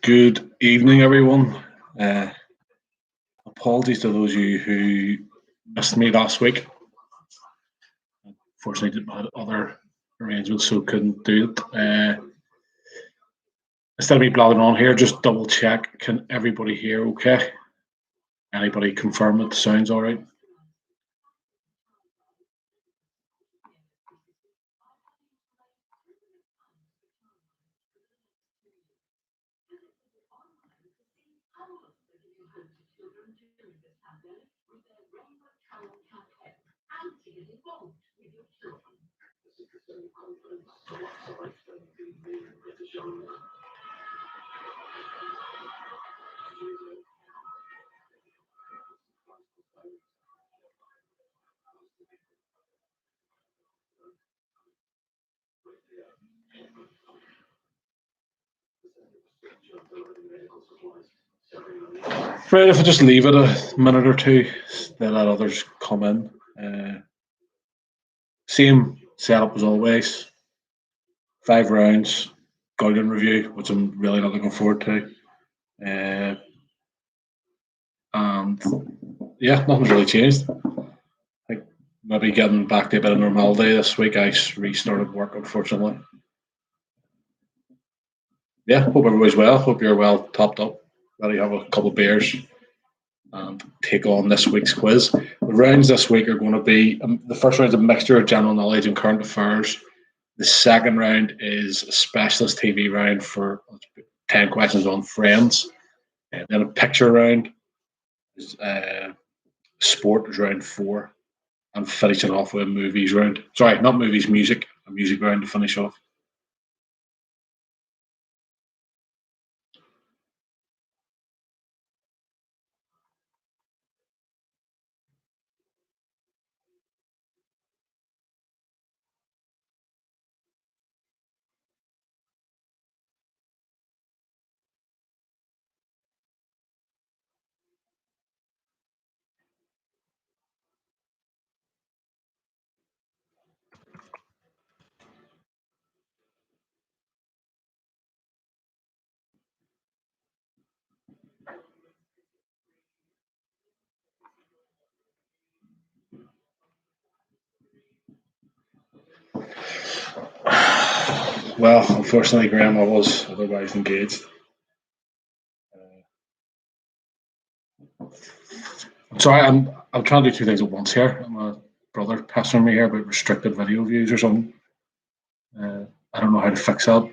Good evening, everyone. Uh, Apologies to those of you who missed me last week. Fortunately, had other arrangements, so couldn't do it. Instead of me blathering on here, just double check. Can everybody hear okay? Anybody confirm that the sound's all right? Right, if I just leave it a minute or two, then let others come in. Same setup as always. 5 rounds, Guardian review, which I'm really not looking forward to. Uh, and yeah, nothing's really changed. I think maybe getting back to a bit of normality this week. I restarted work, unfortunately. Yeah, hope everybody's well. Hope you're well topped up. Ready to have a couple of beers and take on this week's quiz. The rounds this week are going to be the first round is a mixture of general knowledge and current affairs. The second round is a specialist TV round for 10 questions on Friends. And then a picture round is sport is round 4. And finishing off with a movies round. Sorry, not movies, music. A music round to finish off. Well, unfortunately, Graham, I was otherwise engaged. Sorry, I'm trying to do two things at once here. My brother pestering me here about restricted video views or something. I don't know how to fix that.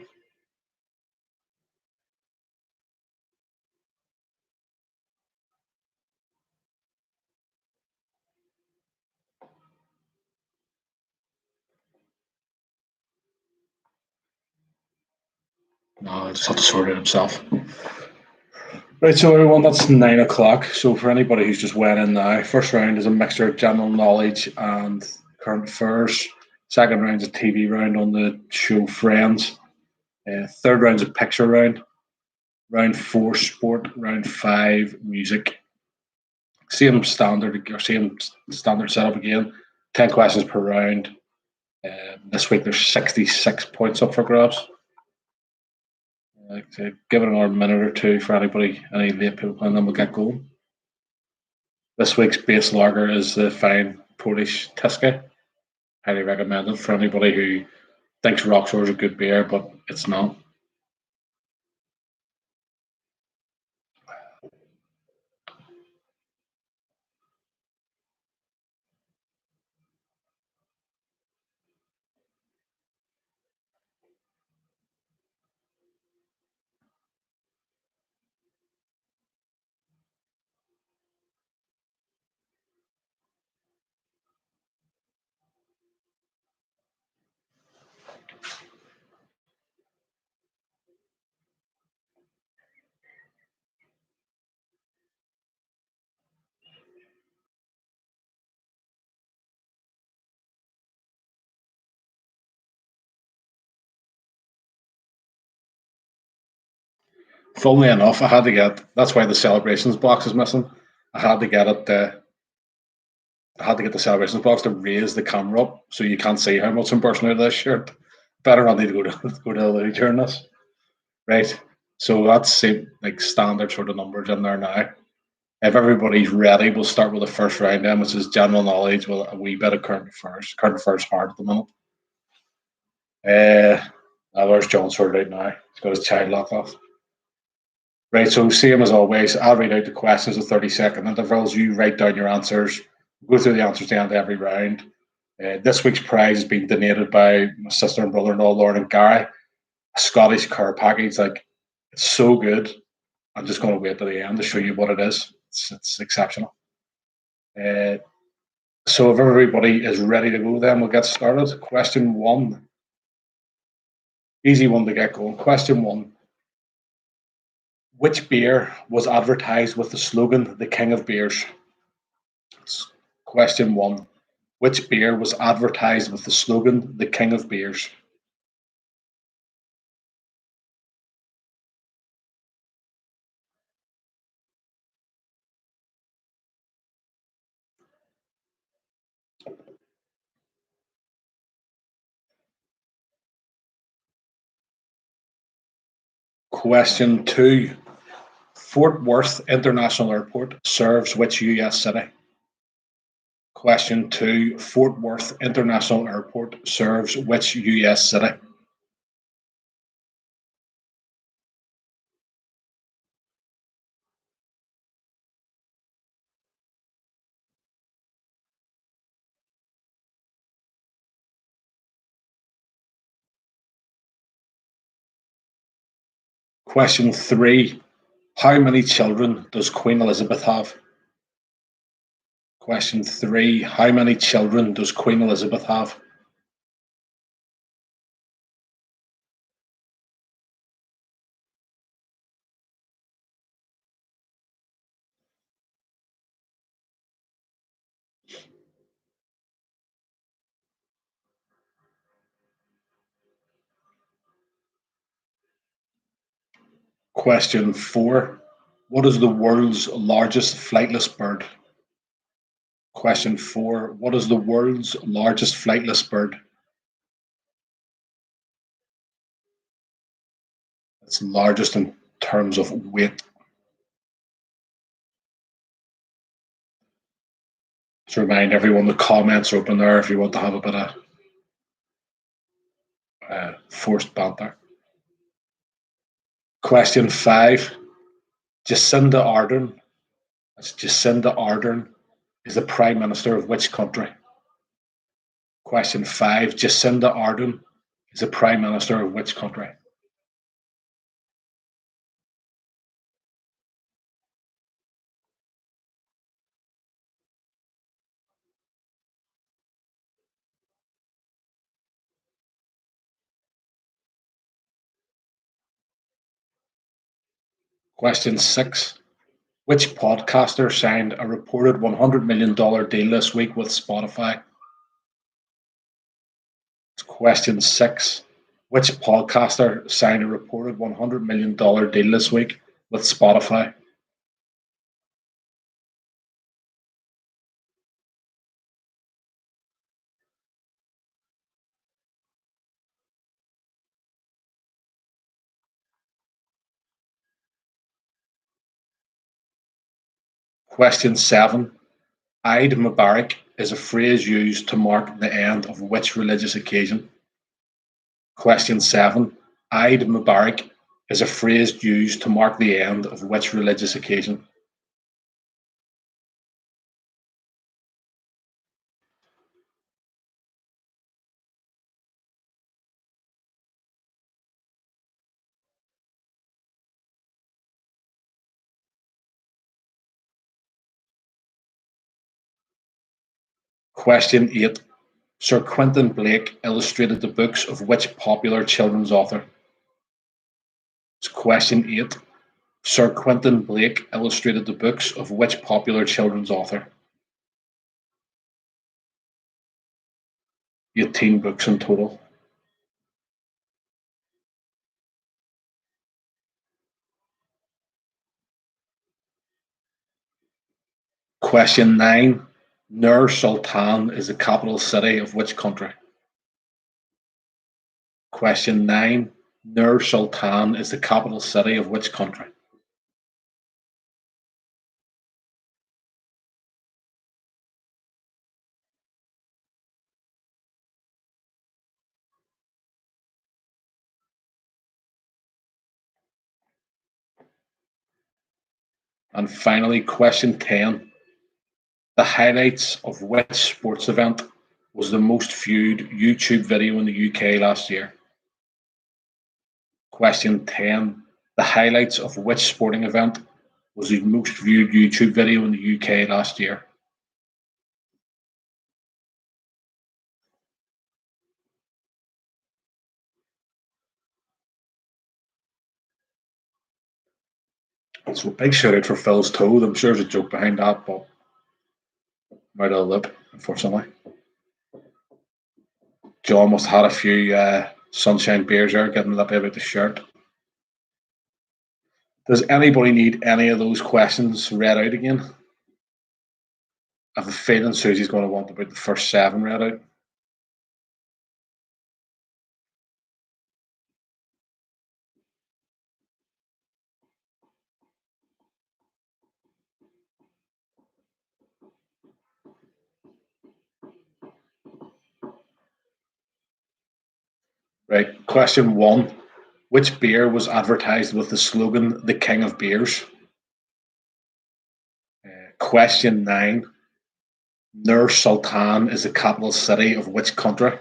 No, I just have to sort it himself. Right, so everyone, that's 9 o'clock. So for anybody who's just went in now, first round is a mixture of general knowledge and current affairs. Second round is a TV round on the show Friends. Third round is a picture round. Round 4 sport. Round 5 music. Same standard setup again. 10 questions per round. This week there's 66 points up for grabs. Like to give it another minute or two for any late people playing, then we'll get going. This week's base lager is the fine Polish Tiska. Highly recommended for anybody who thinks Rockshore is a good beer, but it's not. Funnily enough, I had to get. That's why the celebrations box is missing. I had to get it. I had to get the celebrations box to raise the camera up so you can't see how much I'm bursting out of this shirt. Better not need to go to go to the during this. Right. So that's like standard sort of numbers in there now. If everybody's ready, we'll start with the first round then, which is general knowledge with a wee bit of current affairs. Current affairs hard at the minute. There's John sorted out now. He's got his child lock off. Right, so same as always, I'll read out the questions at 30-second intervals. You write down your answers, go through the answers at the end of every round. This week's prize has been donated by my sister and brother-in-law, Lauren and Gary. A Scottish care package, like it's so good. I'm just going to wait to the end to show you what it is. It's exceptional. So if everybody is ready to go, then we'll get started. Question one. Easy one to get going. Question one. Which beer was advertised with the slogan, "The King of Beers"? Question one. Which beer was advertised with the slogan, "The King of Beers"? Question two. Fort Worth International Airport serves which US city? Question two. Fort Worth International Airport serves which US city? Question three. How many children does Queen Elizabeth have? Question three. How many children does Queen Elizabeth have? Question four. What is the world's largest flightless bird? Question four. What is the world's largest flightless bird? It's largest in terms of weight. To remind everyone, the comments are open there if you want to have a bit of forced banter. Question five. Jacinda Ardern. That's Jacinda Ardern is the Prime Minister of which country? Question five. Jacinda Ardern is the Prime Minister of which country? Question six. Which podcaster signed a reported $100 million deal this week with Spotify? Question six. Which podcaster signed a reported $100 million deal this week with Spotify? Question seven. Eid Mubarak is a phrase used to mark the end of which religious occasion? Question seven. Eid Mubarak is a phrase used to mark the end of which religious occasion? Question eight. Sir Quentin Blake illustrated the books of which popular children's author? Question eight. Sir Quentin Blake illustrated the books of which popular children's author? 18 books in total. Question nine. Nur Sultan is the capital city of which country? Question nine. Nur Sultan is the capital city of which country? And finally, question 10. The highlights of which sports event was the most viewed YouTube video in the UK last year? Question 10. The highlights of which sporting event was the most viewed YouTube video in the UK last year? So big shout out for Phil's toe. I'm sure there's a joke behind that, but right out of the lip, unfortunately. John must have had a few sunshine beers there, getting that bit about the shirt. Does anybody need any of those questions read out again? I have a feeling Susie's going to want about the first 7 read out. Right, question 1. Which beer was advertised with the slogan, "The King of Beers"? Question 9. Nur Sultan is the capital city of which country?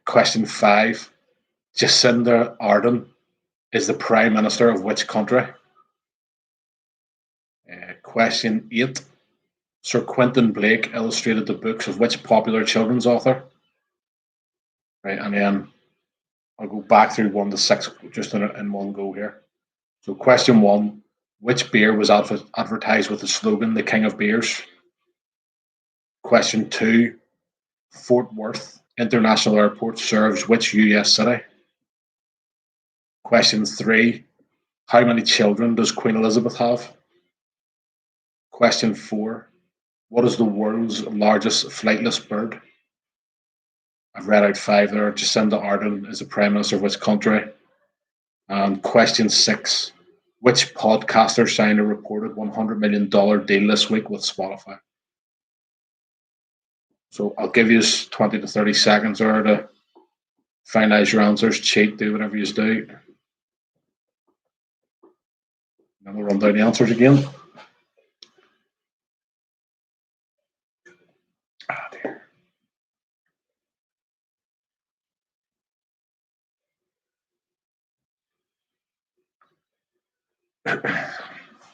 Question 5. Jacinda Ardern is the Prime Minister of which country? Question 8. Sir Quentin Blake illustrated the books of which popular children's author? Right, and then I'll go back through 1 to 6 just in one go here. So question 1. Which beer was advertised with the slogan, "The King of Beers"? Question 2. Fort Worth International Airport serves which US city? Question 3. How many children does Queen Elizabeth have? Question 4. What is the world's largest flightless bird? I've read out 5 there. Jacinda Ardern is the Prime Minister of which country? And question 6. Which podcaster signed a reported $100 million deal this week with Spotify? So I'll give you 20 to 30 seconds there to finalize your answers. Cheat, do whatever you do. Then we'll run down the answers again. Dear.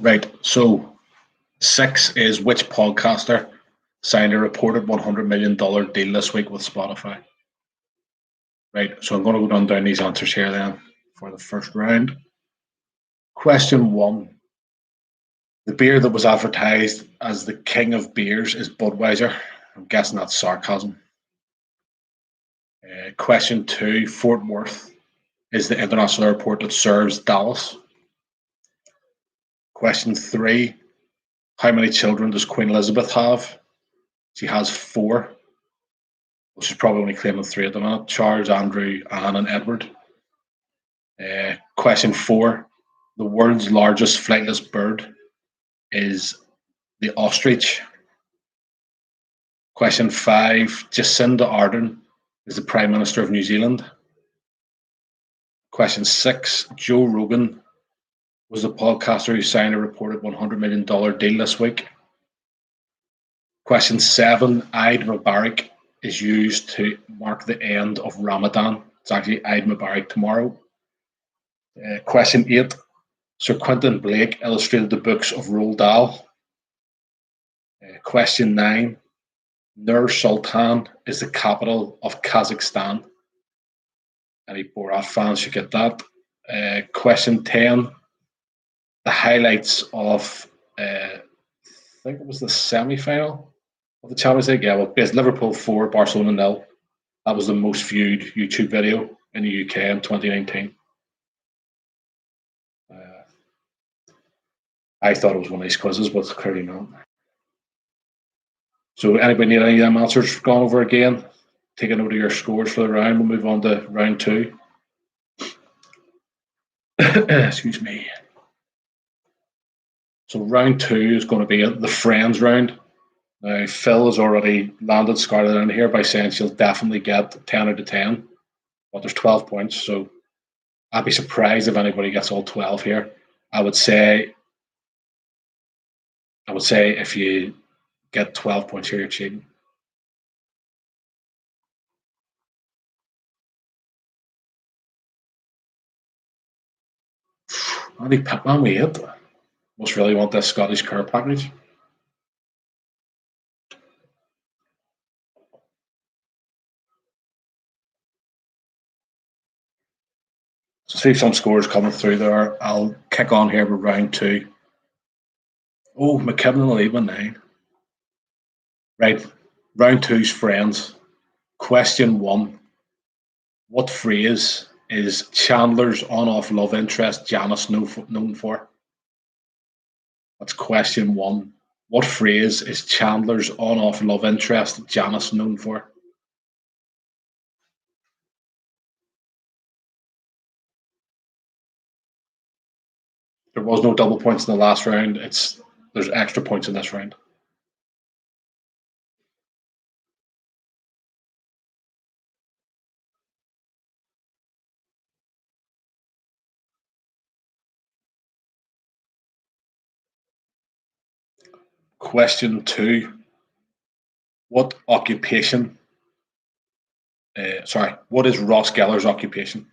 Right, so 6 is which podcaster signed a reported $100 million deal this week with Spotify? Right, so I'm going to go down these answers here then for the first round. Question 1. The beer that was advertised as the King of Beers is Budweiser. I'm guessing that's sarcasm. Question 2. Fort Worth is the international airport that serves Dallas. Question 3. How many children does Queen Elizabeth have? She has 4. Well, she's probably only claiming 3 at the minute: Charles, Andrew, Anne, and Edward. Question 4. The world's largest flightless bird is the ostrich. Question 5. Jacinda Ardern is the Prime Minister of New Zealand. Question 6. Joe Rogan was the podcaster who signed a reported $100 million deal this week. Question 7. Eid Mubarak is used to mark the end of Ramadan. It's actually Eid Mubarak tomorrow. Question 8. Sir Quentin Blake illustrated the books of Roald Dahl. Question 9. Nur Sultan is the capital of Kazakhstan. Any Borat fans should get that. Question 10. The highlights of, I think it was the semi-final of the Champions League. Yeah, well, it's Liverpool 4, Barcelona 0. That was the most viewed YouTube video in the UK in 2019. I thought it was one of these quizzes, but clearly not. So anybody need any of them answers gone over again? take a note of your scores for the round. We'll move on to round two. Excuse me. So round two is going to be the friends round. Now Phil has already landed Scarlett in here by saying she'll definitely get 10 out of 10, but there's 12 points, so I'd be surprised if anybody gets all 12 here. I would say if you get 12 points here, you're cheating. Andy Pittman, we hit. Must really want this Scottish care package. So see some scores coming through there. I'll kick on here with round two. Oh, McKibben will leave with 9. Right, round two's friends. Question 1. What phrase is Chandler's on-off love interest Janice known for? That's question 1. What phrase is Chandler's on-off love interest Janice known for? There was no double points in the last round. There's extra points in this round. Question 2. What occupation? What is Ross Geller's occupation?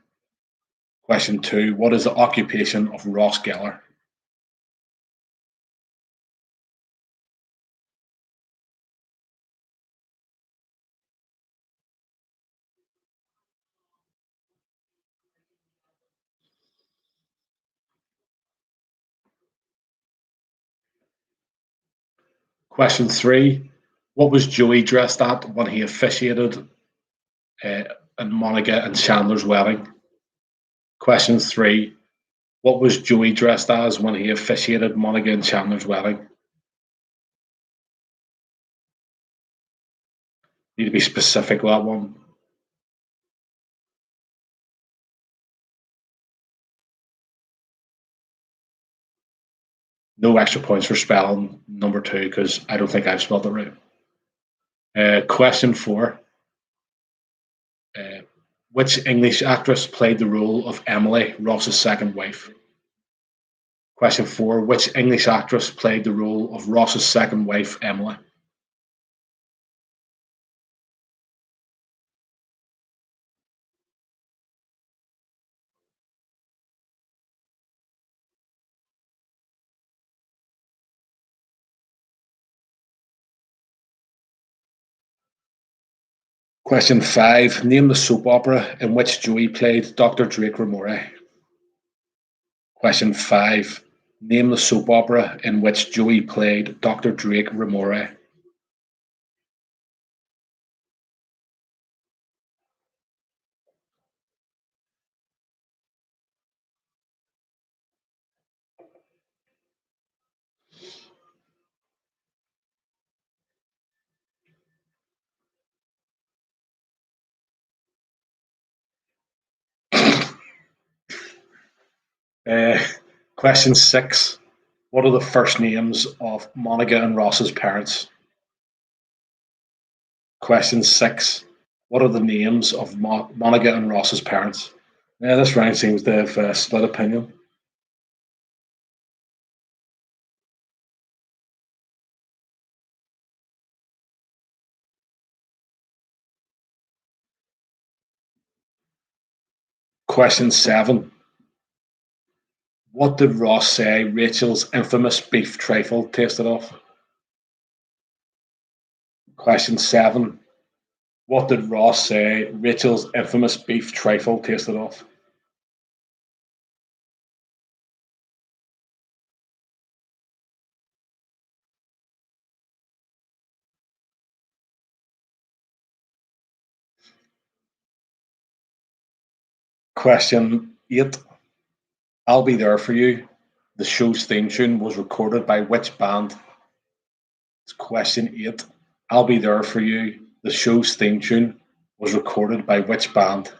Question 2. What is the occupation of Ross Geller? Question 3. What was Joey dressed at when he officiated in Monica and Chandler's wedding? Question 3. What was Joey dressed as when he officiated Monica and Chandler's wedding? Need to be specific with that one. No extra points for spelling number 2 because I don't think I've spelled it right. Question 4. Which English actress played the role of Emily, Ross's second wife? Question 4. Which English actress played the role of Ross's second wife, Emily? Question 5. Name the soap opera in which Joey played Dr. Drake Ramore. Question 5. Name the soap opera in which Joey played Dr. Drake Ramore. Question 6. What are the first names of Monica and Ross's parents? Question 6. What are the names of Monica and Ross's parents? Yeah, this round seems to have split opinion. Question 7. What did Ross say Rachel's infamous beef trifle tasted of? Question 7. What did Ross say Rachel's infamous beef trifle tasted of? Question 8. I'll Be There For You. The show's theme tune was recorded by which band? It's question 8. I'll Be There For You. The show's theme tune was recorded by which band?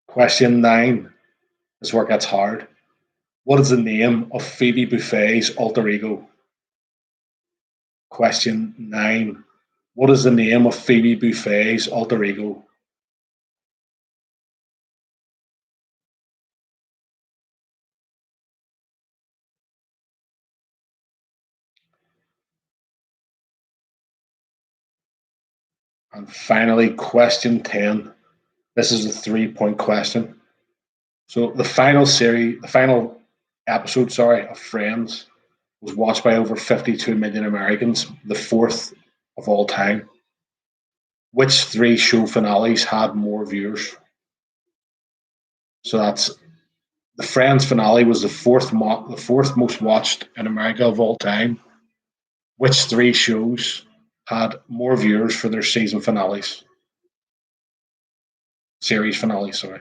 Question 9. This work gets hard. What is the name of Phoebe Buffay's alter ego? Question 9. What is the name of Phoebe Buffay's alter ego? And finally, question 10. This is a 3-point question. So the final episode, of Friends was watched by over 52 million Americans, the fourth of all time. Which three show finales had more viewers? So that's the Friends finale was the fourth most watched in America of all time. Which three shows had more viewers for their season finales? Series finales, sorry.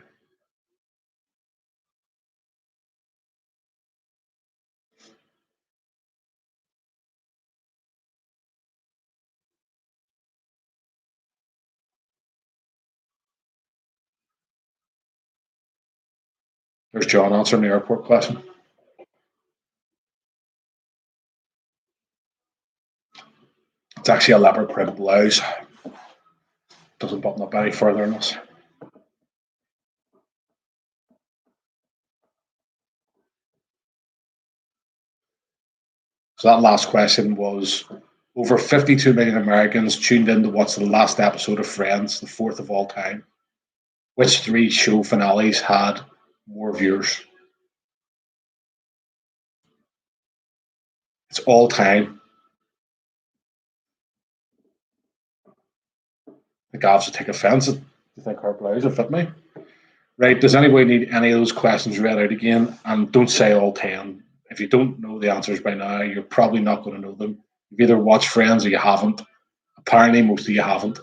There's John answering the airport question. It's actually a leopard print blouse. Doesn't button up any further than this. So that last question was over 52 million Americans tuned in to watch the last episode of Friends, the fourth of all time. Which three show finales had more viewers? It's all time. The Gavs would take offence at you think her blouse will fit me. Right, does anybody need any of those questions read out again? And don't say all 10. If you don't know the answers by now, you're probably not going to know them. You've either watched Friends or you haven't. Apparently, most of you haven't.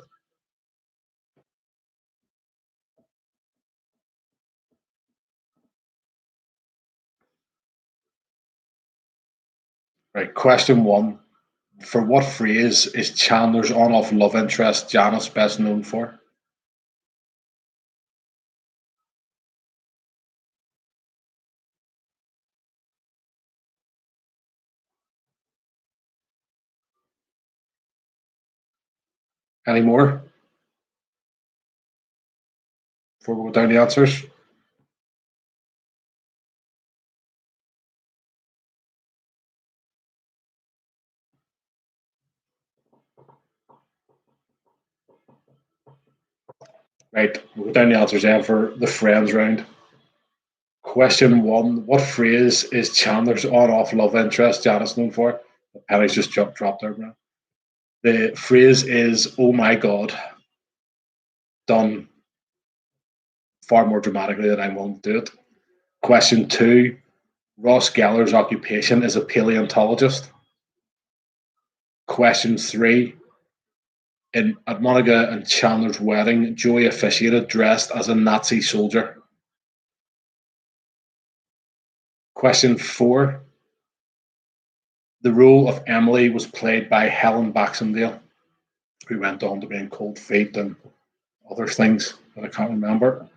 Right, question 1. For what phrase is Chandler's on-off love interest Janice best known for? Any more? Before we go down the answers? Right, we'll go down the answers then for the Friends round. Question 1. What phrase is Chandler's on-off love interest Janice known for? The pennies just dropped there, bro. The phrase is "Oh my God," done far more dramatically than I'm willing to do it. Question 2. Ross Geller's occupation is a paleontologist. Question 3. At Monica and Chandler's wedding, Joey officiated dressed as a Nazi soldier. Question 4. The role of Emily was played by Helen Baxendale, who went on to be in Cold Feet and other things that I can't remember.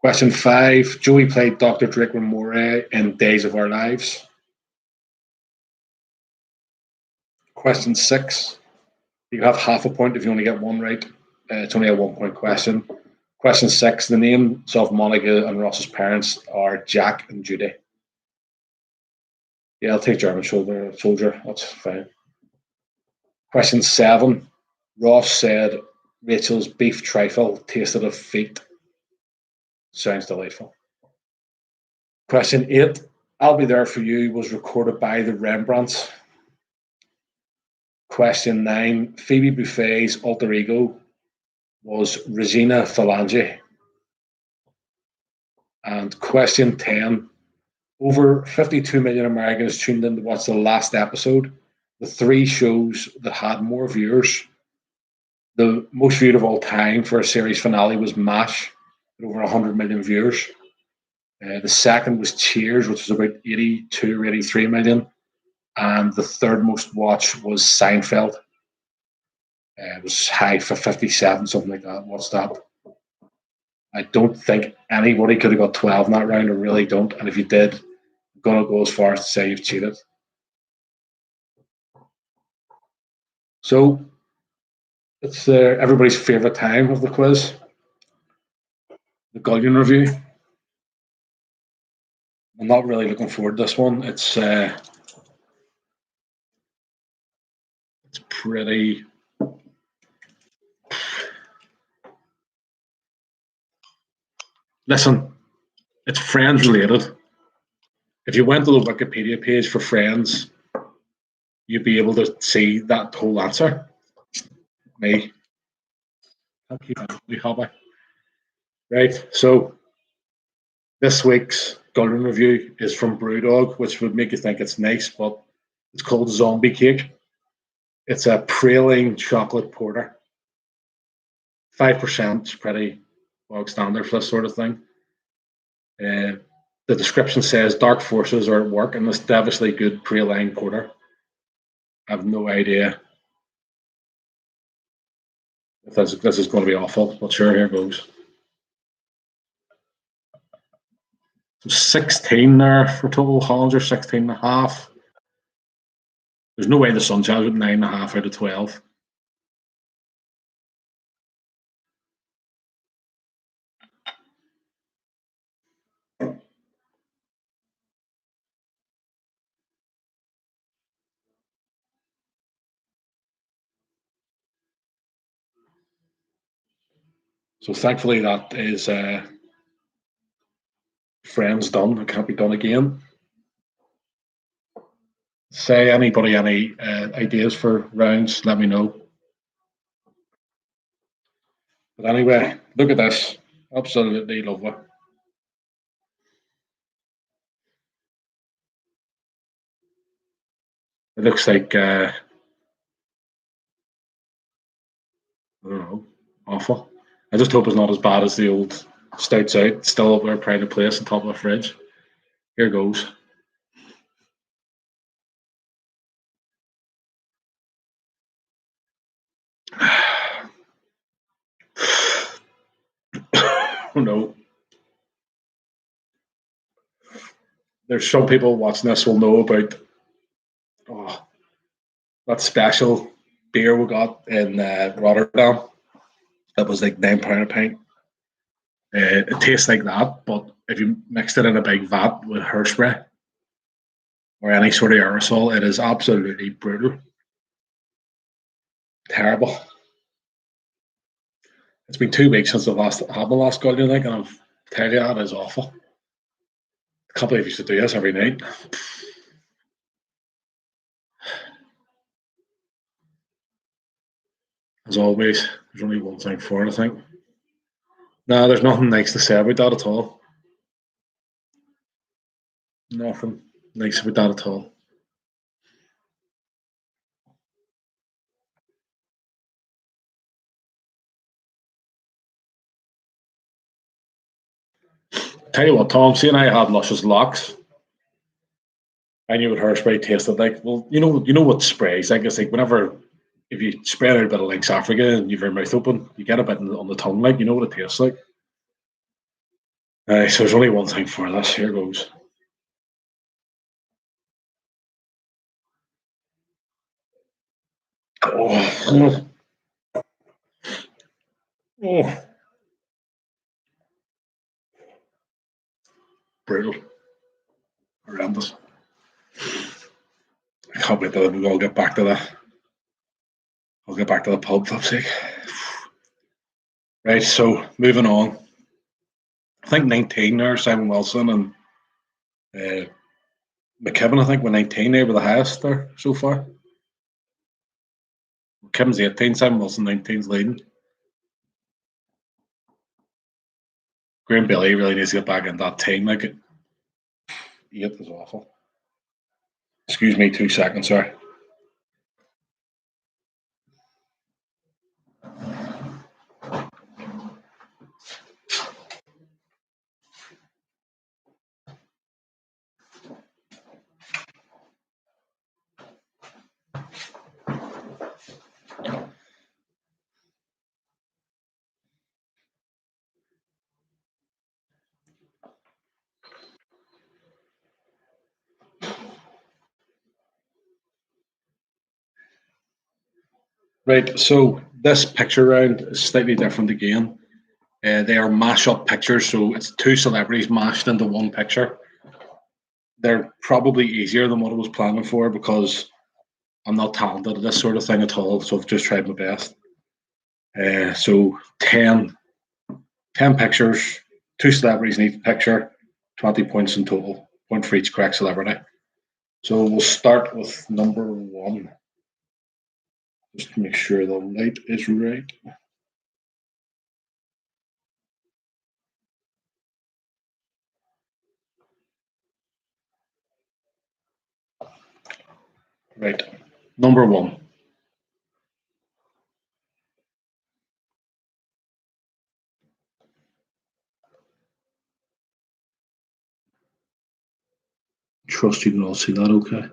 Question 5. Joey played Dr. Draco Moray in Days of Our Lives. Question 6. You have half a point if you only get one right. It's only a 1-point question. Question 6. The names of Monica and Ross's parents are Jack and Judy. Yeah, I'll take German soldier. That's fine. Question 7. Ross said Rachel's beef trifle tasted of feet. Sounds delightful. Question 8. I'll Be There For You was recorded by the Rembrandts. Question 9. Phoebe Buffay's alter ego was Regina Phalange. And question 10. Over 52 million Americans tuned in to watch the last episode. The three shows that had more viewers The most viewed of all time for a series finale was MASH, with over 100 million viewers. The second was Cheers, which was about 82 or 83 million. And the third most watched was Seinfeld. It was high for 57, something like that. What's that? I don't think anybody could have got 12 in that round. I really don't. And if you did, I'm going to go as far as to say you've cheated. So it's everybody's favourite time of the quiz, the Guardian review. I'm not really looking forward to this one. It's pretty. Listen, it's Friends related. If you went to the Wikipedia page for Friends, you'd be able to see that whole answer. Me. Thank you, hobby. Right. So this week's Golden Review is from Brewdog, which would make you think it's nice, but it's called Zombie Cake. It's a praline chocolate porter. 5%, pretty bog standard for this sort of thing. The description says dark forces are at work in this devilishly good praline porter. I have no idea if this is going to be awful, but sure, here goes. 16 there for total. Hollinger 16 and a half. There's no way the Sun Child with 9.5 out of 12. So thankfully that is Friends done. It can't be done again. Say anybody any ideas for rounds, let me know. But anyway, look at this. Absolutely lovely. It looks like I don't know, awful. I just hope it's not as bad as the old Stouts Out, still up there, pride of place on top of the fridge. Here goes. Oh no. There's some people watching this will know about that special beer we got in Rotterdam. That was like £9 a pint. It tastes like that, but if you mixed it in a big vat with hairspray or any sort of aerosol, it is absolutely brutal. Terrible. It's been 2 weeks since I've had my last Guardian, and I've tell you that is awful. I can't believe you should do this every night. As always, there's only one thing for it, I think. No, there's nothing nice to say about that at all. Nothing nice about that at all. Tell you what, Tom, see, and I had luscious locks. I knew what hairspray tasted like. Well, you know what sprays like. It's like whenever if you spray out a bit of Lynx Africa and you've your mouth open, you get a bit on the tongue, like you know what it tastes like. So there's only one thing for this. Here goes. Oh, oh, brutal, horrendous. I can't wait till we all get back to that. I'll get back to the pub, for sake. Right, so moving on. I think 19 there, Simon Wilson and McKibben, I think, were 19 there, were the highest there so far. McKibben's 18, Simon Wilson 19's leading. Graham Bailey really needs to get back in that team. Like, 8 is awful. Excuse me, 2 seconds, sorry. Right, so this picture round is slightly different again. They are mash-up pictures, so it's two celebrities mashed into one picture. They're probably easier than what I was planning for because I'm not talented at this sort of thing at all, so I've just tried my best. So 10 pictures, two celebrities in each picture, 20 points in total, point for each correct celebrity. So we'll start with number one, just to make sure the light is right. Right, number one. Trust you can all see that okay.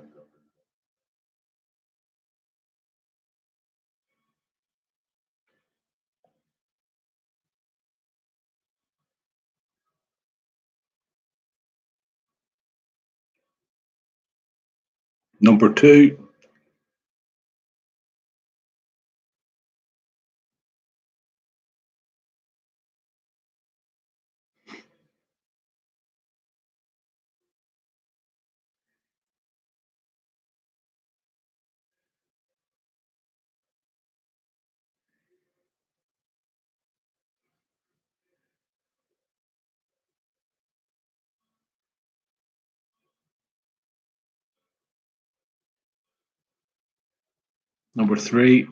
Number two. Number three.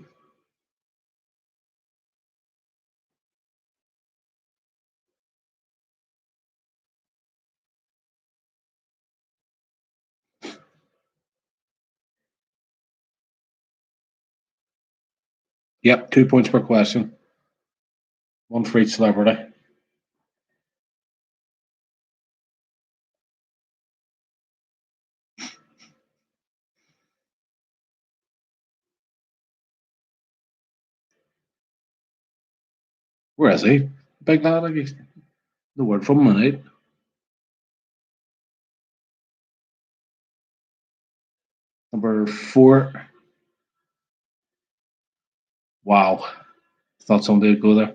Yep, 2 points per question. One for each celebrity. Where is he? Big lad, like he's the word from him, innit? Number four. Wow. Thought somebody would go there.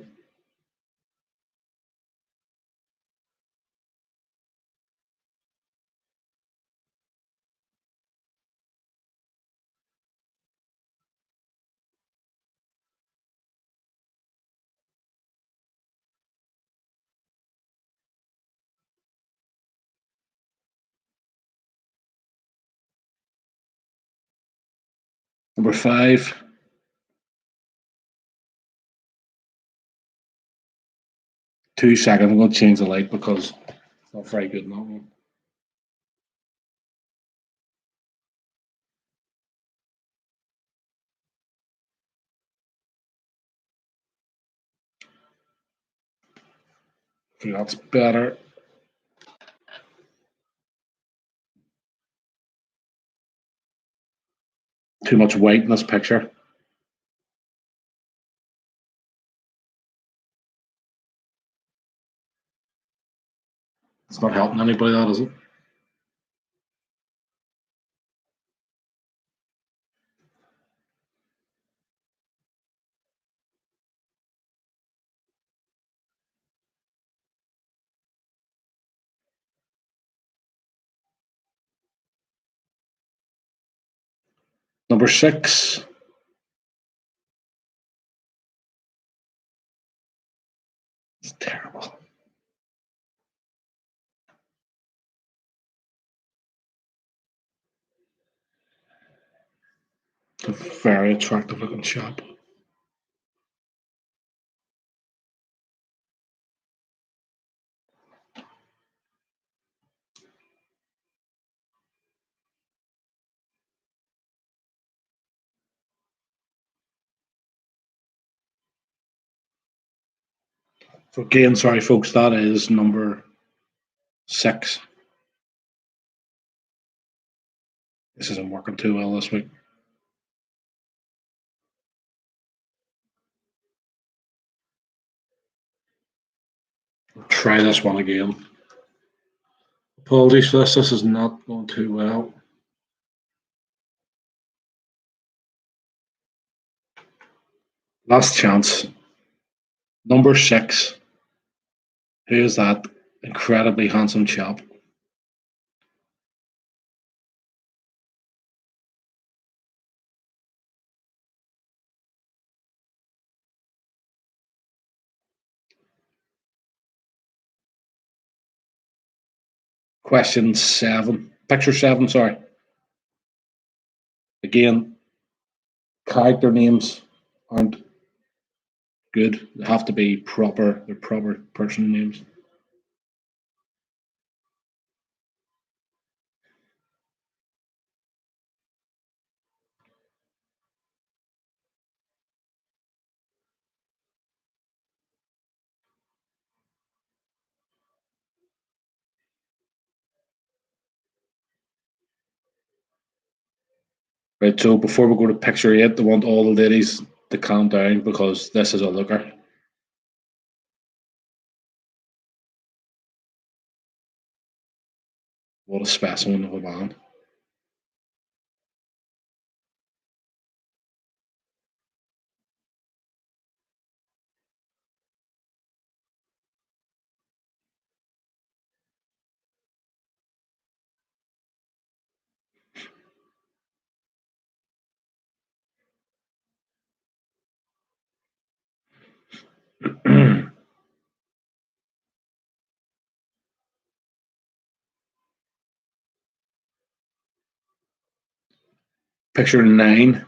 Number five. 2 seconds. I'm going to change the light because it's not very good in that one. I think that's better. Too much white in this picture. It's not helping anybody, that is it? Number six. It's terrible. It's a very attractive looking chap. So again, sorry folks, that is number six. This isn't working too well this week. Try this one again. Apologies for this. This is not going too well. Last chance. Number 6. Who is that incredibly handsome chap? Question 7. Picture 7, sorry. Again, character names aren't good. They have to be proper. They're proper person names. Right, so before we go to picture 8, I want all the ladies to calm down because this is a looker. What a specimen of a man. Picture 9.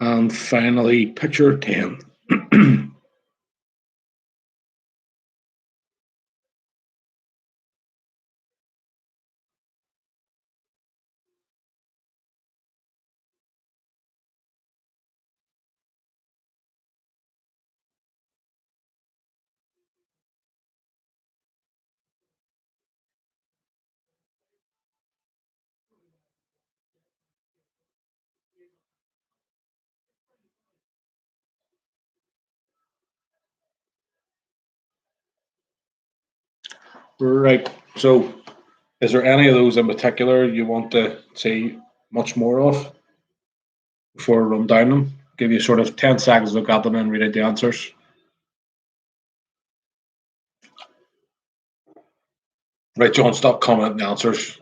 And finally, picture 10. Right. So, is there any of those in particular you want to see much more of before I run down them? Give you sort of 10 seconds to look at them and read out the answers. Right, John, stop commenting the answers.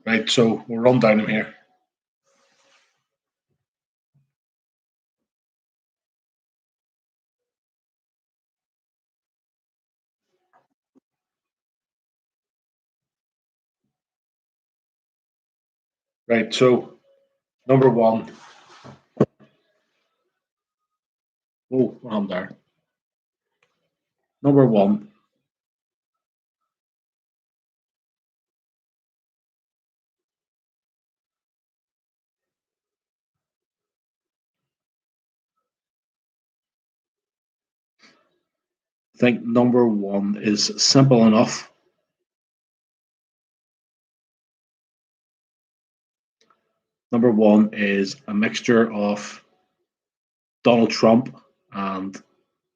Right, so we'll run down them here. Right, so number 1. Oh, I'm there. Number 1. I think number 1 is simple enough. Number 1 is a mixture of Donald Trump and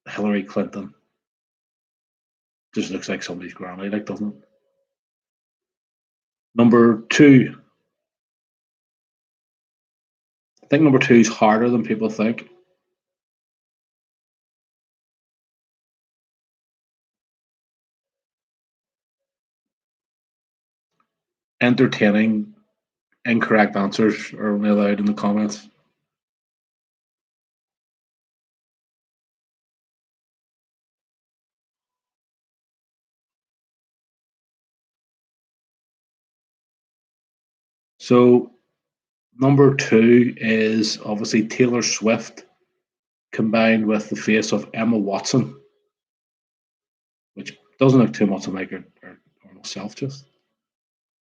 Hillary Clinton. Just looks like somebody's granny, like, doesn't it? Number 2. I think number 2 is harder than people think. Entertaining incorrect answers are only allowed in the comments. So Number two is obviously Taylor Swift combined with the face of Emma Watson, which doesn't look too much like her normal self. Just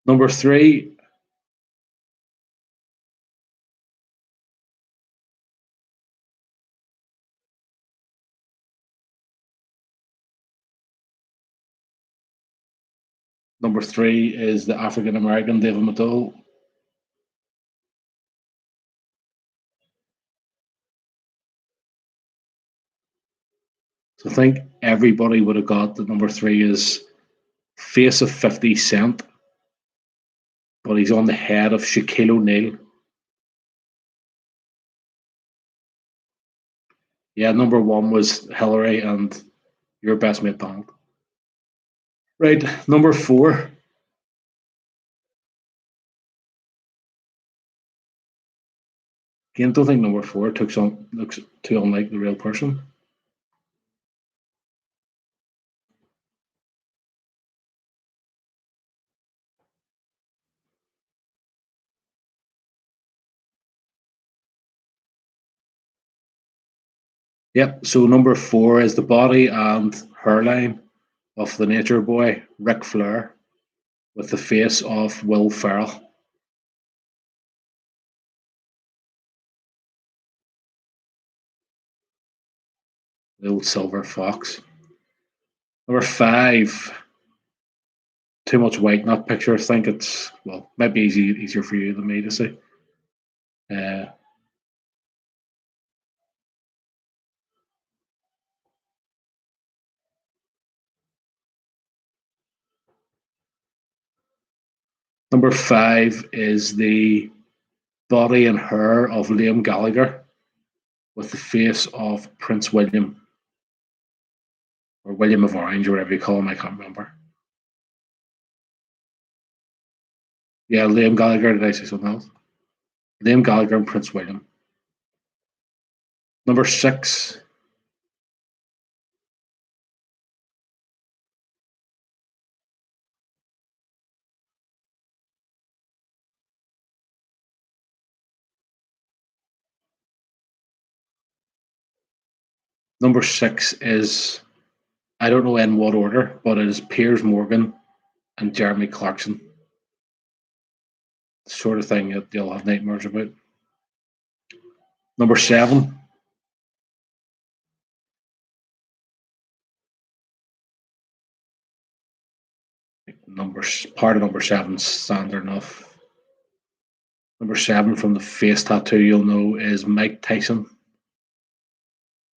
number three, number three is the African American David McDowell. So I think everybody would have got that number three is face of 50 Cent, but he's on the head of Shaquille O'Neal. Yeah, number one was Hillary and your best mate Donald. Right, number four. Again, don't think number four looks too unlike the real person. Yep. So number four is the body and hairline of the Nature Boy, Ric Flair, with the face of Will Ferrell. The old silver fox. Number five, too much white in that picture. I think it's might be easier for you than me to see. Uh, Number five is the body and hair of Liam Gallagher with the face of Prince William or William of Orange or whatever you call him. I can't remember. Yeah, Liam Gallagher. Did I say something else? Liam Gallagher and Prince William. Number six. Number six is I don't know in what order, but it is Piers Morgan and Jeremy Clarkson. Sort of thing that you'll have nightmares about. Number seven. Part of number seven standard enough. Number seven from the face tattoo you'll know is Mike Tyson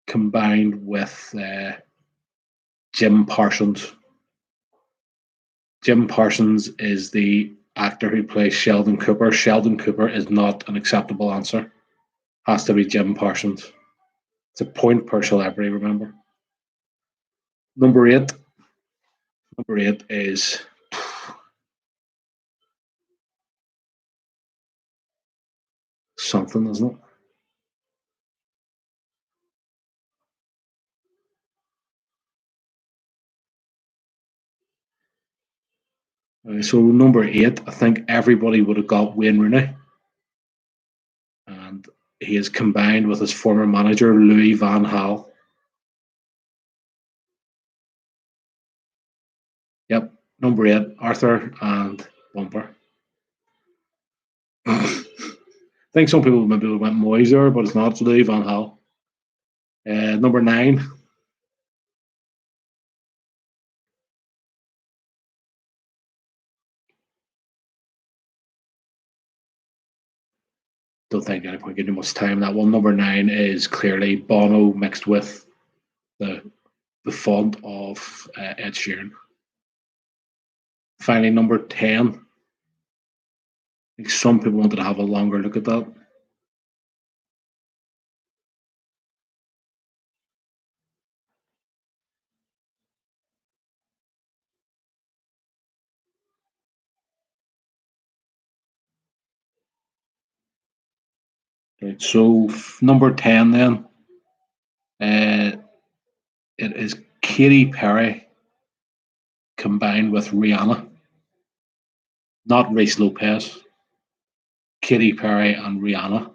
combined with Jim Parsons. Jim Parsons is the actor who plays Sheldon Cooper. Sheldon Cooper is not an acceptable answer. Has to be Jim Parsons. It's a point per celebrity, remember. Number eight. Number eight is something, isn't it? So number eight, I think everybody would have got Wayne Rooney, and he is combined with his former manager Louis Van Gaal. Yep, number eight, Arthur and Bumper. I think some people maybe went Moiser, but it's not. It's Louis Van Gaal. Number nine. Don't think any point getting much time. That one. Number nine is clearly Bono mixed with the font of Ed Sheeran. Finally, number 10. I think some people wanted to have a longer look at that. Right, so number 10 then, it is Katy Perry combined with Rihanna, not Reese Lopez. Katy Perry and Rihanna.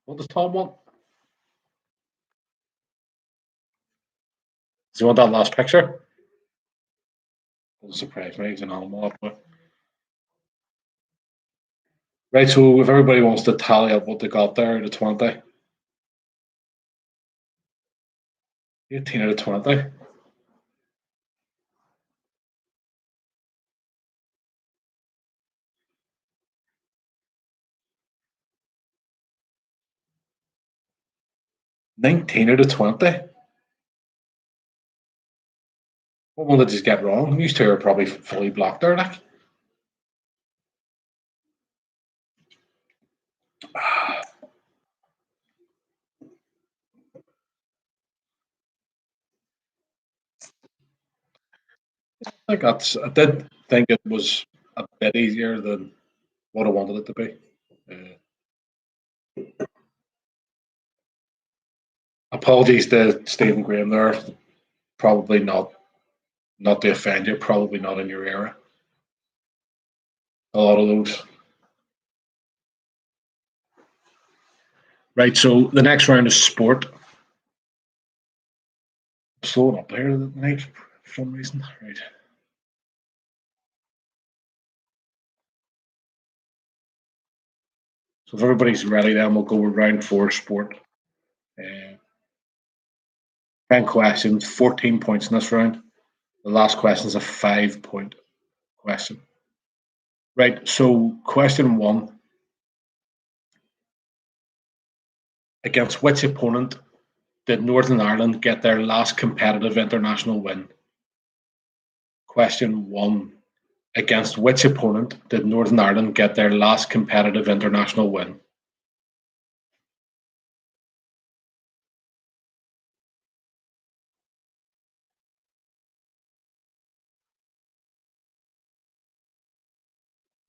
What does Tom want? Does he want that last picture? Doesn't surprise me. He's an animal. Right, so if everybody wants to tally up what they got there out of 20, 18 out of 20. $19 out of 20. What one did you get wrong? These two are probably fully blocked there, like. I did think it was a bit easier than what I wanted it to be. Apologies to Stephen Graham there. Probably not to offend you, probably not in your era. A lot of those. Right, so the next round is sport. Slowing up there tonight for some reason. Right. So if everybody's ready, then we'll go with round 4 sport. 10 questions, 14 points in this round. The last question is a 5-point question. Right, so question 1. Against which opponent did Northern Ireland get their last competitive international win? Question 1. Against which opponent did Northern Ireland get their last competitive international win?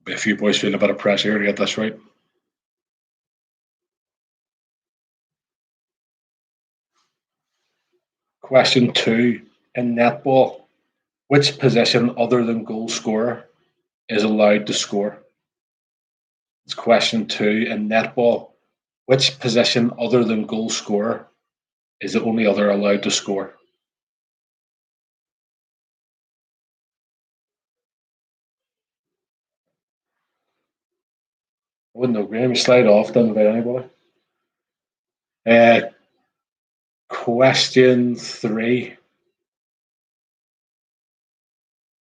If you boys feel a bit of pressure here to get this right. Question 2. In netball, which position other than goal scorer is allowed to score? It's question 2. In netball, which position other than goal scorer is the only other allowed to score? I wouldn't know, Graham. You slide off, don't invite anybody. Question 3.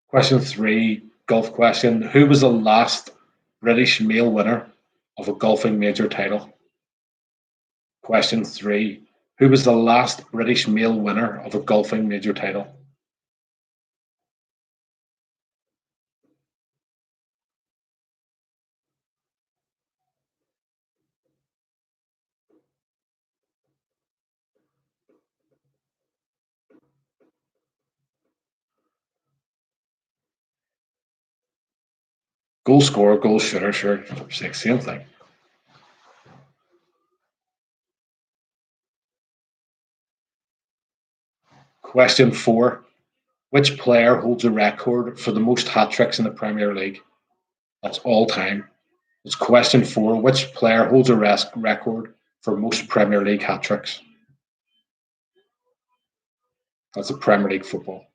Question 3, golf question. Who was the last British male winner of a golfing major title? Question 3. Who was the last British male winner of a golfing major title? Goal scorer, goal shooter, sure, same thing. Question 4. Which player holds a record for the most hat tricks in the Premier League? That's all time. It's question 4. Which player holds a record for most Premier League hat tricks? That's the Premier League football.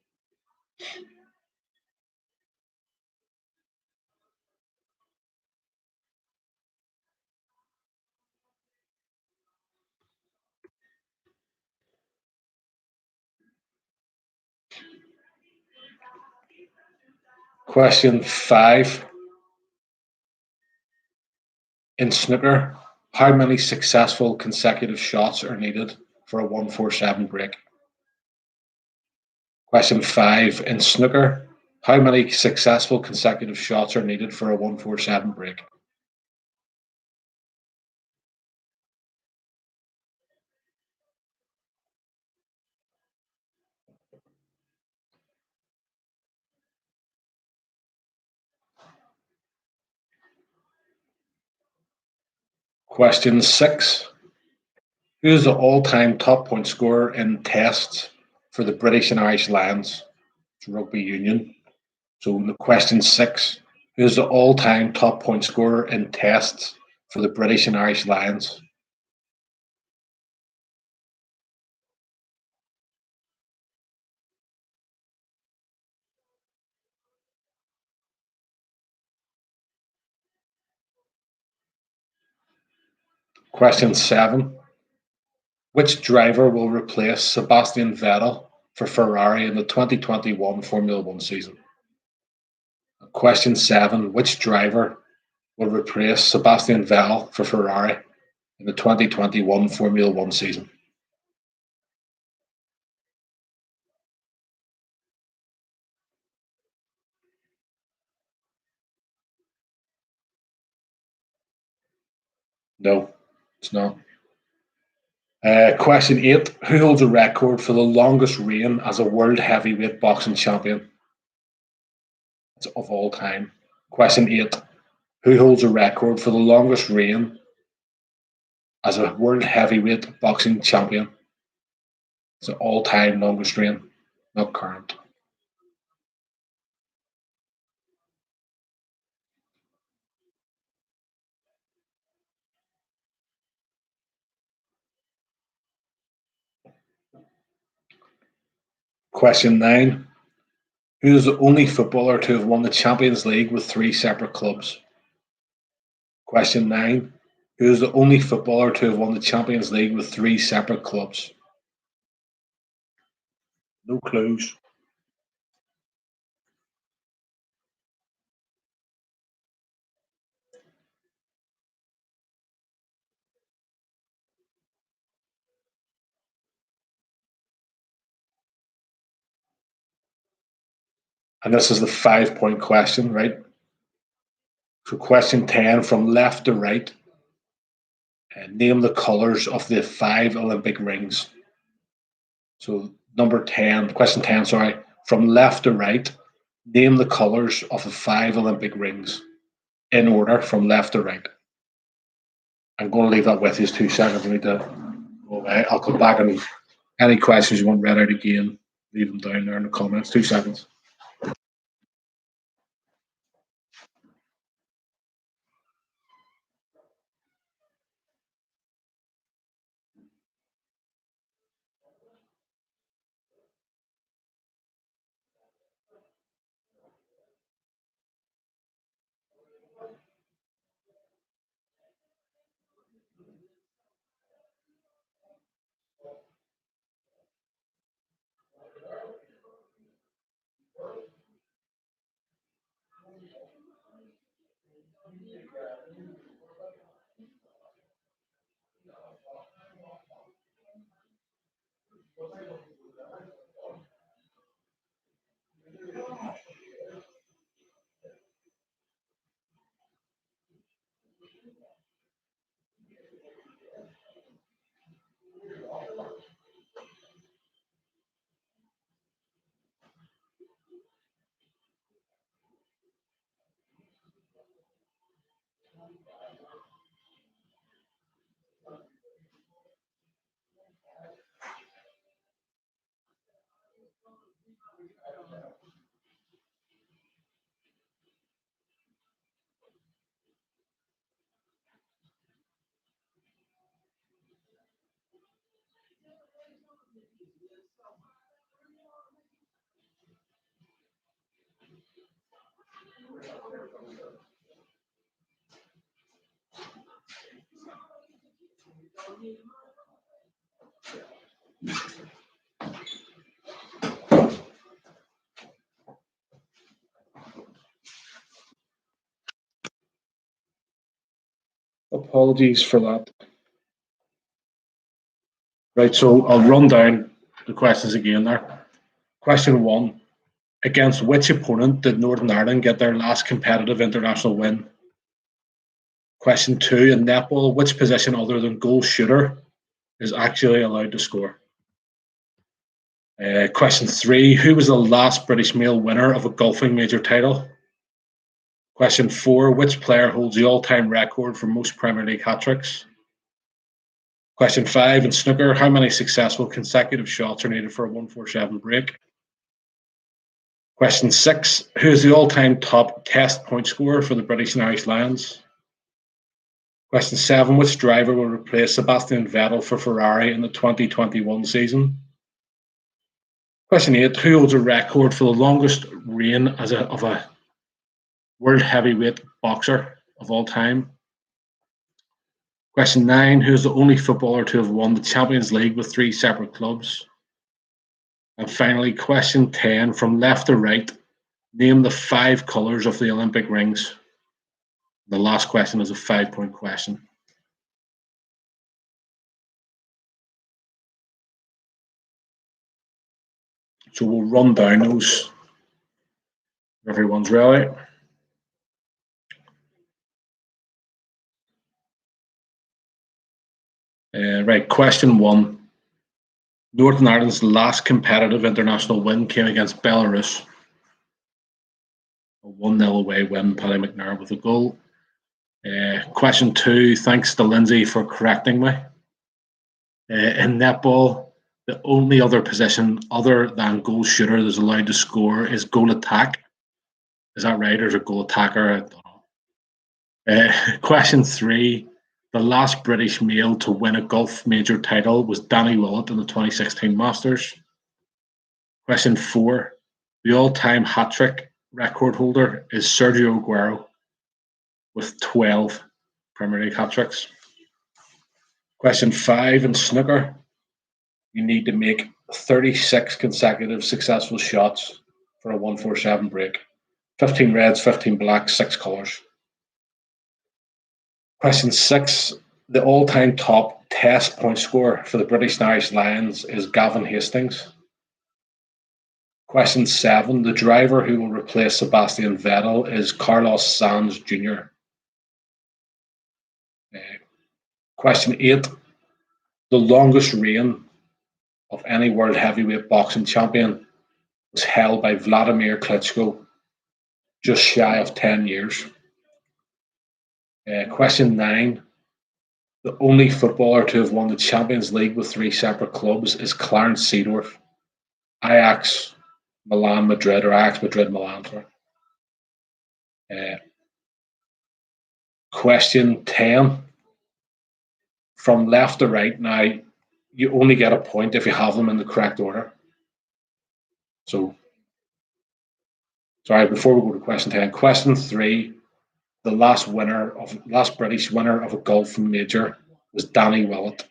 Question 5. In snooker, how many successful consecutive shots are needed for a 1-4-7 break? Question 5. In snooker, how many successful consecutive shots are needed for a 1-4-7 break? Question 6. Who is the all-time top point scorer in tests for the British and Irish Lions? It's rugby union. So the question 6, who is the all-time top point scorer in tests for the British and Irish Lions? Question 7, which driver will replace Sebastian Vettel for Ferrari in the 2021 Formula One season? Question 7, which driver will replace Sebastian Vettel for Ferrari in the 2021 Formula One season? No, it's not. Question 8, who holds a record for the longest reign as a world heavyweight boxing champion? It's of all time. Question 8, who holds a record for the longest reign as a world heavyweight boxing champion? It's an all-time longest reign, not current. Question 9, who is the only footballer to have won the Champions League with 3 separate clubs? Question 9, who is the only footballer to have won the Champions League with 3 separate clubs? No clues. And this is the 5-point question, right? So, question 10, from left to right, name the colours of the 5 Olympic rings. So, question 10, sorry, from left to right, name the colours of the 5 Olympic rings in order from left to right. I'm going to leave that with you 2 seconds. I need to go away. I'll come back and any questions you want read out again, leave them down there in the comments. 2 seconds. Apologies for that. Right, so I'll run down the questions again there. Question 1, against which opponent did Northern Ireland get their last competitive international win? Question 2, in netball, which position other than goal shooter is actually allowed to score? Question 3, who was the last British male winner of a golfing major title? Question 4, which player holds the all-time record for most Premier League hat-tricks? Question 5, in snooker, how many successful consecutive shots are needed for a 147 break? Question 6. Who is the all-time top test point scorer for the British and Irish Lions? Question 7. Which driver will replace Sebastian Vettel for Ferrari in the 2021 season? Question 8. Who holds a record for the longest reign of a world heavyweight boxer of all time? Question 9. Who is the only footballer to have won the Champions League with 3 separate clubs? And finally, question 10. From left to right, name the 5 colours of the Olympic rings. The last question is a 5-point question. So we'll run down those. Everyone's ready. Right, question 1. Northern Ireland's last competitive international win came against Belarus. A 1-0 away win, Paddy McNair with a goal. Question 2, thanks to Lindsay for correcting me. In netball, the only other position other than goal shooter that's allowed to score is goal attack. Is that right, or is it goal attacker? I don't know. Question 3, the last British male to win a golf major title was Danny Willett in the 2016 Masters. Question 4, the all-time hat-trick record holder is Sergio Aguero with 12 Premier League hat-tricks. Question 5, in snooker, you need to make 36 consecutive successful shots for a 1-4-7 break. 15 reds, 15 blacks, 6 colours. Question 6, the all-time top test point scorer for the British and Irish Lions is Gavin Hastings. Question 7, the driver who will replace Sebastian Vettel is Carlos Sainz Jr. Question 8, the longest reign of any world heavyweight boxing champion was held by Vladimir Klitschko, just shy of 10 years. Question 9, the only footballer to have won the Champions League with 3 separate clubs is Clarence Seedorf, Ajax Milan Madrid, or Ajax Madrid Milan. Question 10, from left to right. Now, you only get a point if you have them in the correct order. So, sorry, before we go to question 10, question 3, the last British winner of a golf major was Danny Willett.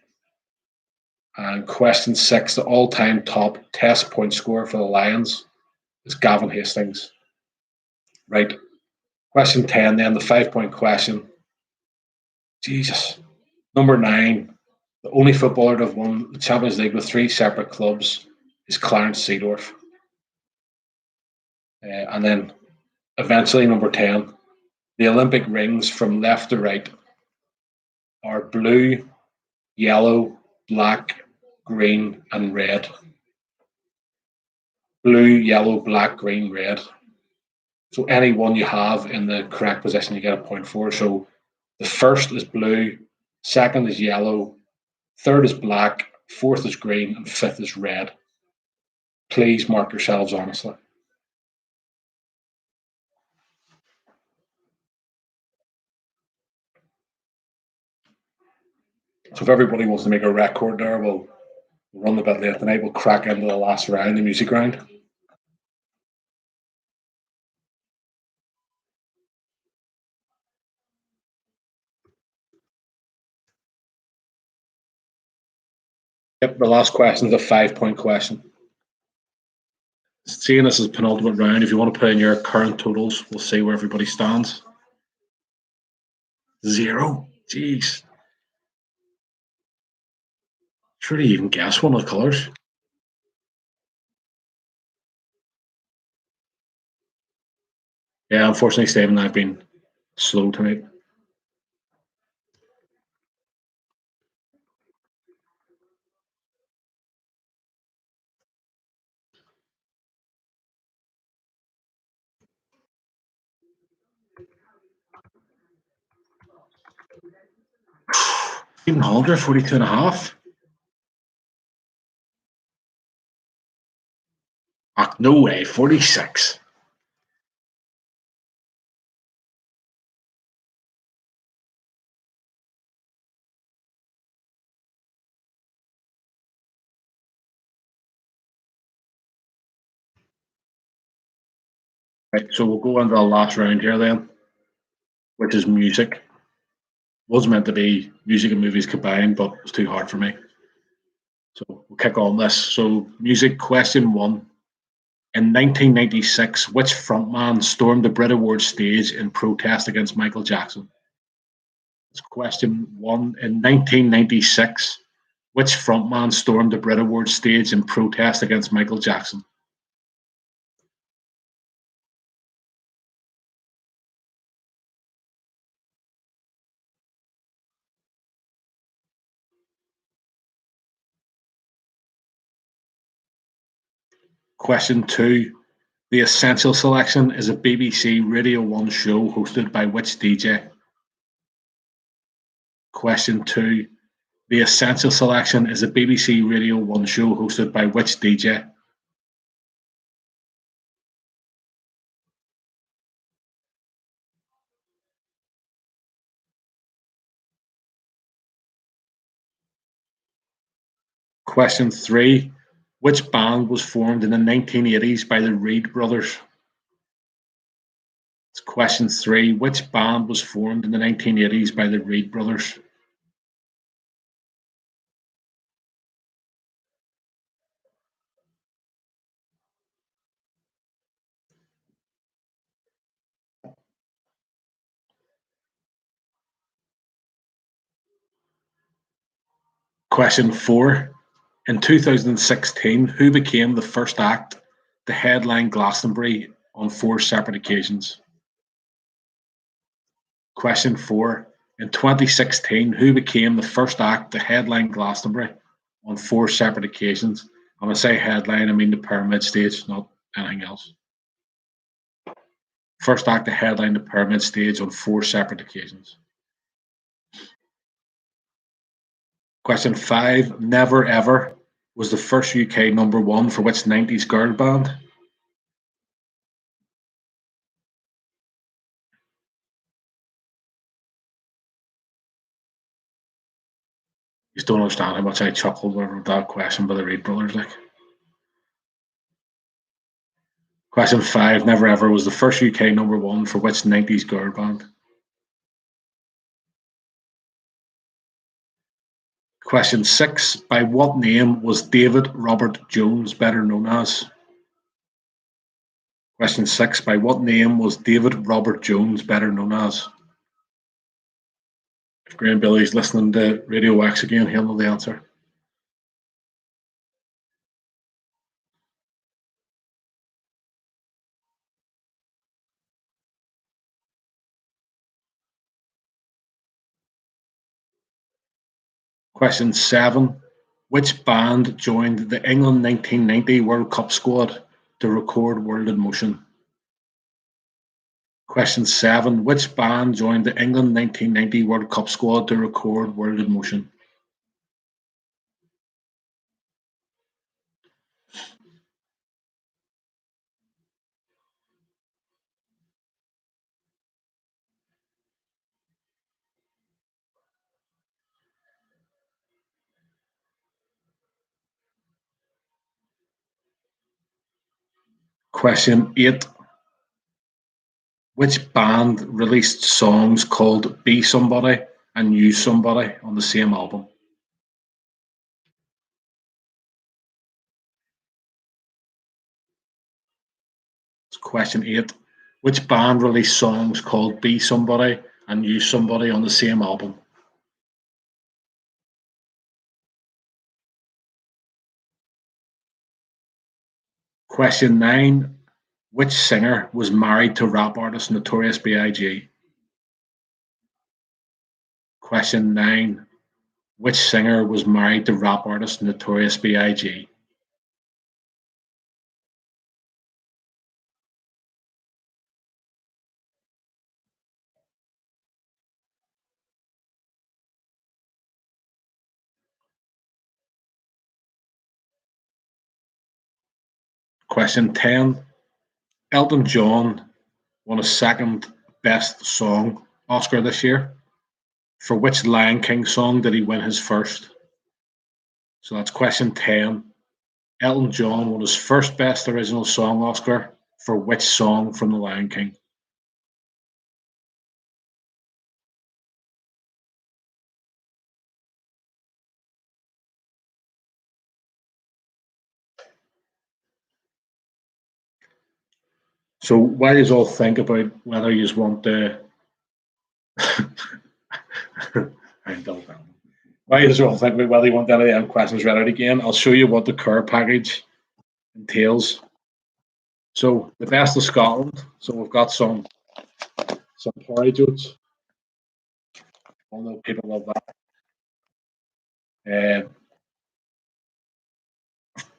And question 6, the all-time top test point scorer for the Lions is Gavin Hastings. Right. Question 10, then the 5-point question. Jesus. Number 9, the only footballer to have won the Champions League with 3 separate clubs is Clarence Seedorf. And then eventually number 10, the Olympic rings from left to right are blue, yellow, black, green, and red. Blue, yellow, black, green, red. So any one you have in the correct position, you get a point for. So the first is blue, second is yellow, third is black, fourth is green, and fifth is red. Please mark yourselves honestly. So if everybody wants to make a record there, we'll run a bit late tonight. We'll crack into the last round, the music round. Yep, the last question is a 5-point question. Seeing this as penultimate round, if you want to put in your current totals, we'll see where everybody stands. 0? Jeez. Sure you even guess one of the colours. Yeah, unfortunately, Steve and I have been slow tonight. Even Holder, 42.5. No way, 46. Right, so we'll go into the last round here then, which is music. Was meant to be music and movies combined, but it's too hard for me. So we'll kick on this. So, music question one. In 1996, which frontman stormed the Brit Awards stage in protest against Michael Jackson? That's question one. In 1996, which frontman stormed the Brit Awards stage in protest against Michael Jackson? Question two. The Essential Selection is a BBC Radio 1 show hosted by which DJ? Question two. The Essential Selection is a BBC Radio 1 show hosted by which DJ? Question three. Which band was formed in the 1980s by the Reed brothers? It's question three. Which band was formed in the 1980s by the Reed brothers? Question four. In 2016, who became the first act to headline Glastonbury on four separate occasions? Question four. In 2016, who became the first act to headline Glastonbury on four separate occasions? When I say headline, I mean the pyramid stage, not anything else. First act to headline the pyramid stage on four separate occasions. Question five. Never Ever was the first UK number one for which 90s girl band? You just don't understand how much I chuckled over that question by the Reed brothers. Like, question five. Never Ever was the first UK number one for which 90s girl band? Question six. By what name was David Robert Jones better known as? Question six. By what name was David Robert Jones better known as? If Graham Billy's listening to Radio X again, he'll know the answer. Question seven. Which band joined the England 1990 World Cup squad to record World in Motion? Question seven. Which band joined the England 1990 World Cup squad to record World in Motion? Question eight. Which band released songs called Be Somebody and Use Somebody on the same album? Question eight. Which band released songs called Be Somebody and Use Somebody on the same album? Question nine. Which singer was married to rap artist Notorious B.I.G.? Question nine. Which singer was married to rap artist Notorious B.I.G.? Question 10. Elton John won a second Best Song Oscar this year. For which Lion King song did he win his first? So that's question 10. Elton John won his first Best Original Song Oscar for which song from The Lion King? So while you all think about whether you just want to I don't know. While you all think about whether you want any of them questions read out again, I'll show you what the care package entails. So the best of Scotland. So we've got some porridge oats. I know people love that.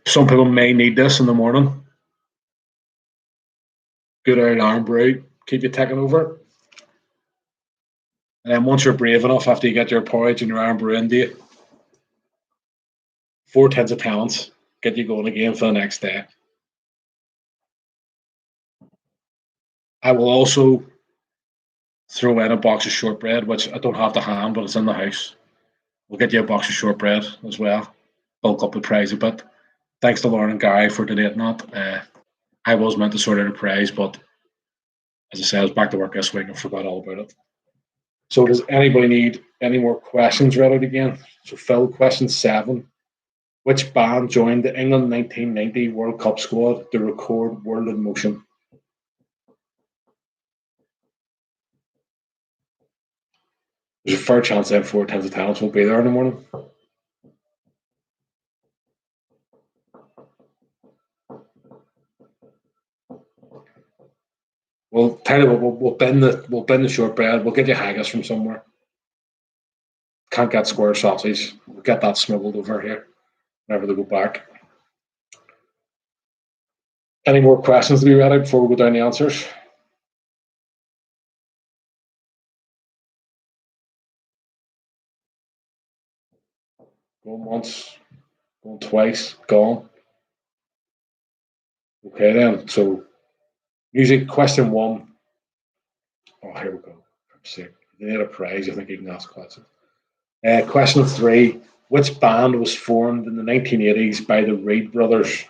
Some people may need this in the morning. Good old arm brew, keep you ticking over. And then once you're brave enough, after you get your porridge and your arm brew into you, 4 tins of talents, get you going again for the next day. I will also throw in a box of shortbread, which I don't have to hand, but it's in the house. We'll get you a box of shortbread as well. Bulk up the prize a bit. Thanks to Lauren and Gary for donating that. I was meant to sort out a prize, but as I said, I was back to work this week and forgot all about it. So does anybody need any more questions read out again? So Phil, question 7. Which band joined the England 1990 World Cup squad to record World in Motion? There's a fair chance that 4 tins of talents won't be there in the morning. We'll tell you what, we'll bin the shortbread. We'll get you haggis from somewhere. Can't get square sausage. We'll get that smuggled over here whenever they go back. Any more questions to be read out before we go down the answers? Going once, going twice, gone. Okay then, so music question 1. Oh, here we go. If they need a prize, I think you can ask questions. Question 3. Which band was formed in the 1980s by the Reed Brothers?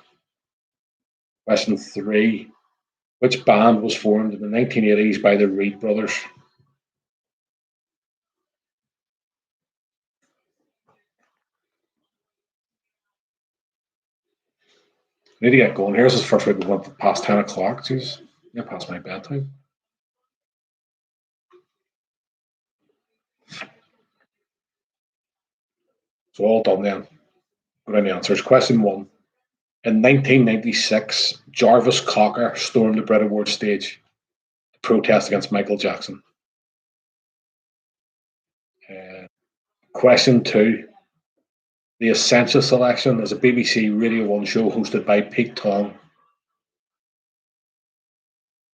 Question 3. Which band was formed in the 1980s by the Reed Brothers? I need to get going here. This is the first week we went past 10 o'clock. Jeez, yeah, past my bedtime. So all done then. Go down the answers. Question 1. In 1996, Jarvis Cocker stormed the Brit Awards stage to protest against Michael Jackson. Question 2. The Essential Selection is a BBC Radio 1 show hosted by Pete Tong.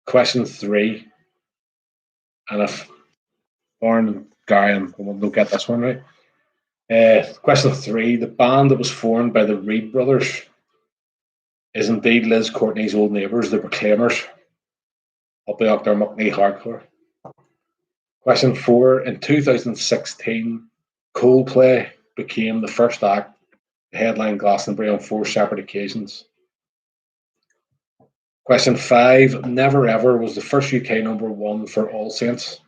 Question 3. And if Lauren and Gary will get this one right. Question 3. The band that was formed by the Reed Brothers is indeed Liz Courtney's old neighbours, the Proclaimers. Up the Octor Muckney Hardcore. Question 4. In 2016, Coldplay became the first act to headline Glastonbury on 4 separate occasions. Question 5. Never Ever was the first UK #1 for All Saints.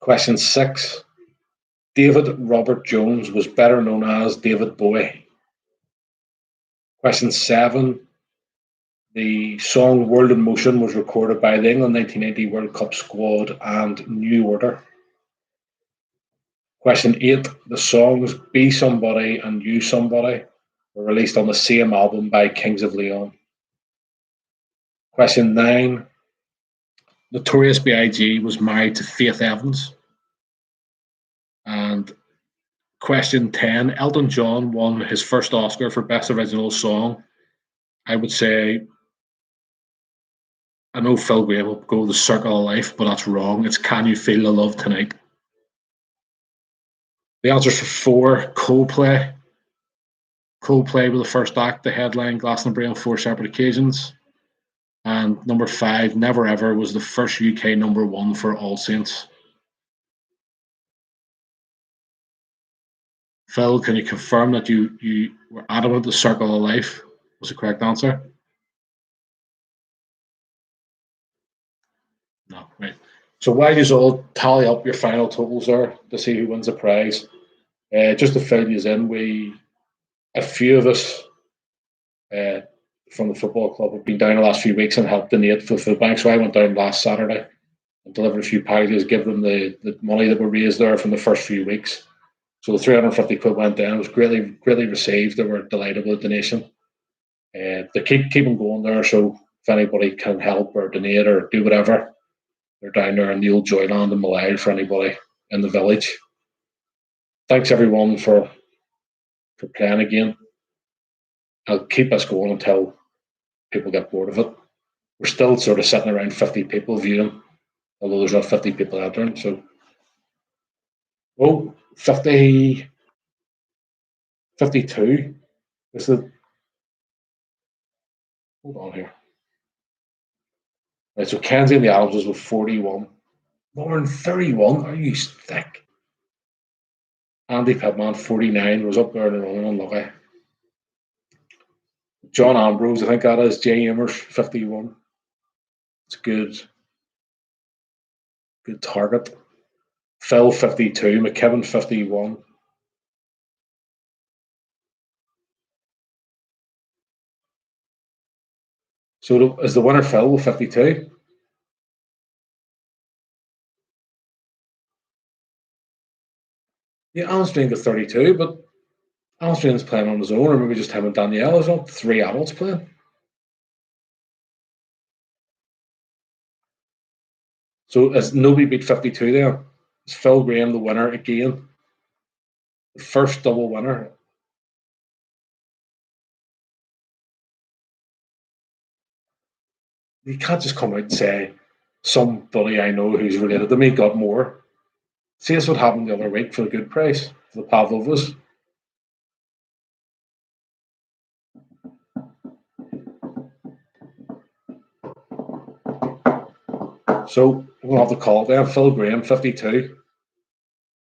Question 6. David Robert Jones was better known as David Bowie. Question 7. The song World in Motion was recorded by the England 1980 World Cup squad and New Order. Question 8. The songs Be Somebody and You Somebody were released on the same album by Kings of Leon. Question 9. Notorious B.I.G. was married to Faith Evans. And question 10. Elton John won his first Oscar for Best Original Song. I would say, I know Phil Graham will go The Circle of Life, but that's wrong. It's Can You Feel the Love Tonight? The answers for 4. Coldplay. Coldplay were the first act to headline Glastonbury on 4 separate occasions. And number 5, Never Ever, was the first UK number 1 for All Saints. Phil, can you confirm that you were adamant the Circle of Life was the correct answer? No, right. So while you all tally up your final totals there to see who wins the prize, just to fill you in, a few of us uh, from the football club have been down the last few weeks and helped donate for food bank. So I went down last Saturday and delivered a few packages, give them the money that were raised there from the first few weeks. So the 350 quid went down. It was greatly received. They were delighted with the donation. They keep them going there. So if anybody can help or donate or do whatever, they're down there in the old Joyland in Malay for anybody in the village. Thanks everyone for playing again. I'll keep us going until people get bored of it. We're still sort of sitting around 50 people viewing, although there's not 50 people entering. So, 50, 52. This is, hold on here. Right, so Kenzie and the Adams was with 41. Lauren, 31. Are you thick? Andy Pitman, 49, was up there and running unlucky. John Ambrose, I think that is. Jay Amers, 51. It's a good target. Phil, 52. McKibben, 51. So is the winner Phil with 52? Yeah, Alan Strain got 32, but Alan Strain's playing on his own, or maybe just him and Danielle. There's not 3 adults playing. So is nobody beat 52 there? Is Phil Graham the winner again? The first double winner. You can't just come out and say somebody I know who's related to me got more. See, that's what happened the other week for the good price, for the Pavlovas. So we'll have to call it then. Phil Graham, 52.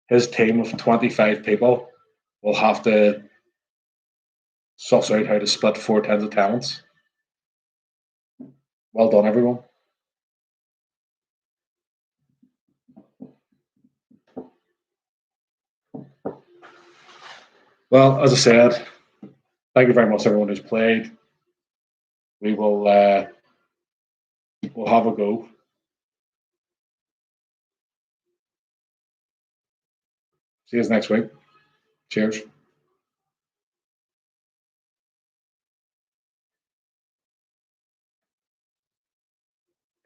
His team of 25 people will have to suss out how to split 4 tens of talents. Well done, everyone. Well, as I said, thank you very much, everyone who's played. We will we'll have a go. See you next week. Cheers.